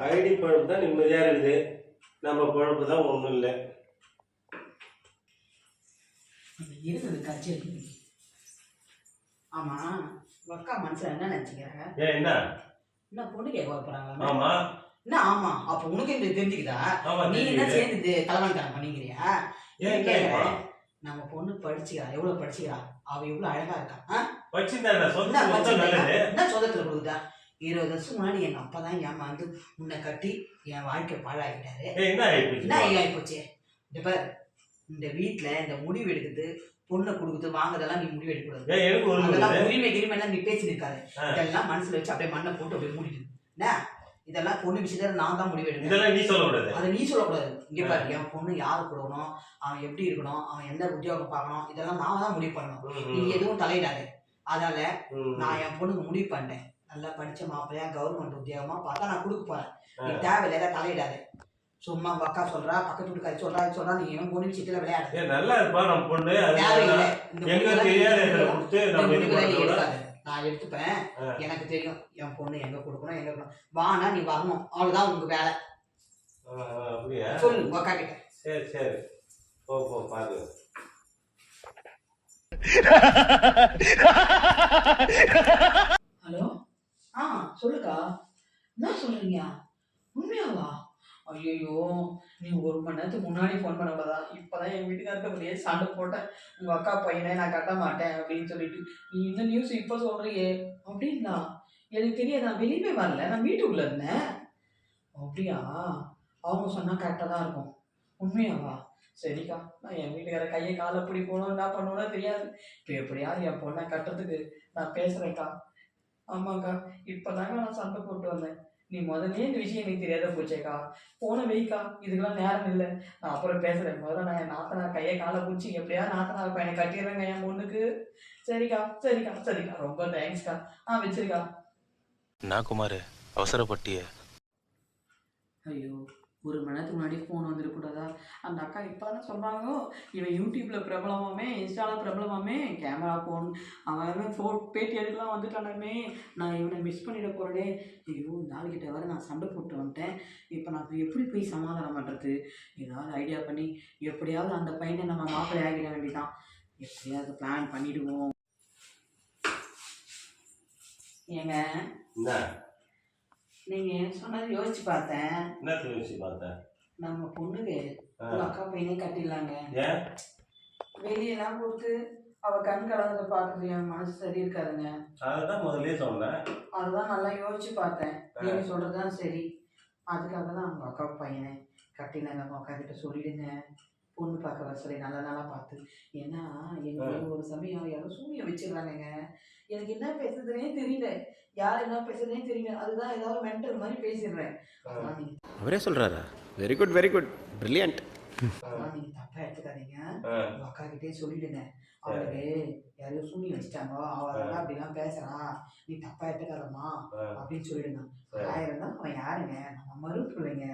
ID பழப்பு தான் நிம்மதியா இருக்குது, நம்ம பழப்பு தான் ஒண்ணும் இல்லை. இருக்குது கட்சி இருக்குது. ஆமா, அக்கா மனசுல என்ன நினைச்சுக்கிறாங்க? என்ன பொண்ணு கேட்க போறாங்களா? ஆமா. என்ன ஆமா? அப்ப உனக்கு இந்த தெரிஞ்சுக்குதா? நீ என்ன சேர்ந்து கலவாணித்தனம் பண்ணிக்கிறியா? நம்ம பொண்ணு படிச்சுக்கிறா, எவ்வளவு படிச்சுக்கிறா, அவ எவ்வளவு அழகா இருக்கா. என்ன சொந்தத்துல கொடுக்குதா? 20 வருஷம் முன்னாடி எங்க அப்பா தான் ஏமாந்து உன்னை கட்டி என் வாழ்க்கை பாழாக்கிட்டாரு. என்ன ஆயிப்போச்சு? இந்த வீட்டுல இந்த முடிவு எடுக்குது, பொண்ணை கொடுக்குது, வாங்குறதெல்லாம் நீ முடிவு எடுக்கக்கூடாது. அதெல்லாம் உரிமை கிரிமெல்லாம் நீ பேச்சு நிற்காது. இதெல்லாம் மனசுல வச்சு அப்படியே மண்ணை போட்டு அப்படியே மூடிடு. என்ன இதெல்லாம் பொண்ணு விஷயத்துல நான் தான் முடிவு எடுக்கணும். இதெல்லாம் நீ சொல்லக்கூடாது. அதை நீ சொல்லக்கூடாது. இங்க பாரு, என் பொண்ணு யாரு கொடுக்கணும், அவன் எப்படி இருக்கணும், அவன் எந்த உத்தியோகம் பார்க்கணும், இதெல்லாம் நான் தான் முடிவு பண்ணணும். நீ எதுவும் தலையிடாது. அதனால நான் என் பொண்ணுக்கு முடிவு பண்ணேன். நல்லா படிச்ச மாப்பிள்ளையா கவர்மெண்ட் உத்தியோகமா பார்த்தா நான் கொடுக்க போறேன். நீ தேவையில்லை தலையிடாது. சும்மா அக்கா சொல்றா, பக்கத்து வீட்டுக்காரி சொல்றா, இது சொல்றா, நீ என் பொண்ணு விஷயத்துல விளையாடு. நல்லா இருப்பா நம்ம பொண்ணு. நான் எடுத்துப்பேன். எனக்கு தெரியும் என் பொண்ணு எங்க கொடுக்கணும், எங்க கொடுக்கணும். வானா நீ வரணும், அவ்வளவுதான் உங்க வேலை. சொல்லு உங்க அக்கா கிட்ட. சரி சரி, போ போ பாரு. ஹலோ, சொல்லுக்கா. என்ன சொல்றீங்க? உண்மையாவா? ஐயோ, நீ 1 மணி நேரத்துக்கு முன்னாடி ஃபோன் பண்ணக்கூடாதா? இப்பதான் என் வீட்டுக்கார்ட்ட வெளியே சண்டை போட்டேன். உங்க அக்கா பையனை நான் கட்ட மாட்டேன் அப்படின்னு சொல்லிட்டு. நீ இந்த நியூஸ் இப்ப சொல்றியே அப்படின்னா எனக்கு தெரியாது. நான் வெளியே வரல, நான் வீட்டுக்குள்ள இருந்தேன். அப்படியா? அவங்க சொன்னா கரெக்டா தான் இருக்கும். உண்மையாவா? சரிக்கா, நான் என் வீட்டுக்கார கையை காலை பிடி போகணும், என்ன பண்ணணும்னா தெரியாது. இப்போ எப்படியாவது என் பொண்ணை கட்டுறதுக்கு நான் பேசுறேன்க்கா. ஆமாக்கா, இப்பதாங்க நான் சண்டை போட்டு வந்தேன். நீ முதல்ல இந்த விஷயம் எனக்கு தெரியாத போச்சேக்கா. போன வைக்கா, இதுக்கெல்லாம் நேரம் இல்லை. நான் அப்புறம் பேசுறேன். முதல்ல நான் என் நாத்தனார் கையை காலை பிடிச்சி எப்படியா நாத்தனார் பையனை கட்டிடுறேங்க என் பொண்ணுக்கு. சரிக்கா சரிக்கா சரிக்கா, ரொம்ப தேங்க்ஸ்க்கா. வச்சிருக்கா. நான் குமார் அவசரப்பட்டிய. ஐயோ, 1 மணி நேரத்துக்கு முன்னாடி ஃபோன் வந்துடக்கூடாதா? அந்த அக்கா இப்போ தான் சொல்கிறாங்க, இவன் யூடியூப்பில் பிரபலமாமே, இன்ஸ்டாவில் பிரபலமாமே, கேமரா ஃபோன் அவன் பேட்டி எடுக்கலாம் வந்துட்டானே, நான் இவனை மிஸ் பண்ணிட போகிறேனே. ஐயோ, நாளைக்கிட்ட வர நான் சண்டை போட்டு வந்துட்டேன். இப்போ நான் எப்படி போய் சமாதானம் பண்ணுறது? ஏதாவது ஐடியா பண்ணி எப்படியாவது அந்த பையனை நம்ம மாப்பிள்ளை ஆகிட வேண்டியதான். எப்படியாவது பிளான் பண்ணிடுவோம். ஏங்க, நீங்க சொன்னது யோசிச்சு பார்த்தேன். என்ன யோசிச்சு பார்த்தேன்? நம்ம பொண்ணுக்கு அக்கா பையனே கட்டிடலாங்க. வெளியெல்லாம் கொடுத்து அவ கண் கலந்து பாக்குறது என் மனசு சரி இருக்காதுங்க. அதுதான் முதல்ல சொன்னேன். அதுதான் நல்லா யோசிச்சு பார்த்தேன். நீங்க சொல்றதுதான் சரி. அதுக்காக தான் அவங்க அக்கா பையனை கட்டினாங்க. அவங்க அக்கா கிட்ட சொல்லிடுங்க, பொண்ணு பார்க்க வர சொல்லி நல்ல நாளா பார்த்து. ஏன்னா எனக்கு ஒரு சமயம் யாரும் சூனியம் வச்சிருக்காங்க. எனக்கு என்ன பேசுறதுனே தெரியல, யார் என்ன பேசுறதுனே தெரியல. அதுதான் ஏதாவது மென்டல் மாதிரி பேசிடுறேன். அவரே சொல்றாரா? Very good very good, brilliant. நீங்க தப்பா எடுத்துக்காதீங்க. உங்க அக்கா கிட்டே சொல்லிடுங்க, அவளுக்கு யாரையோ சூனி வச்சுட்டாங்க, அவெல்லாம் அப்படிலாம் பேசுறா, நீ தப்பா எடுத்துக்காதம்மா அப்படின்னு சொல்லிடுங்க. ஆயிரம் தான் அவன் யாருங்க, நம்ம மறு பிள்ளைங்க,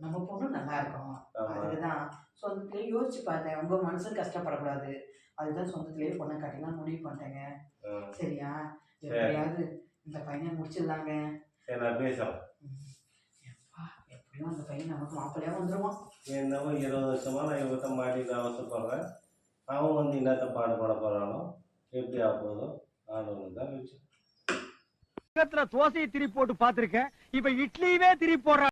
நம்ம பொண்ணு நல்லா இருக்கும். அதுக்குதான் சொந்தத்திலேயே யோசிச்சு பார்த்தேன். உங்க மனசும் கஷ்டப்படக்கூடாது, அதுதான் சொந்தத்திலேயே பொண்ணை கட்டிலாம் முடிவு பண்ணிட்டேங்க. சரியா? எப்படியாவது இந்த பையனை முடிச்சிடலாங்க. எப்படியும் அந்த பையன் நமக்கு மாப்பிள்ளையா வந்துருவான். என்னவோ 20 வருஷமா நான் இவர்கிட்ட மாட்டிட்டு அவசரப்படுறேன். அவன் வந்து என்னத்த பாடுபட போறானோ, எப்படி ஆகுதோ ஆனவன் தான் வச்சு. தோசையை திருப்பி போட்டு பார்த்திருக்கேன், இப்ப இட்லியுமே திருப்பி போடுறான்.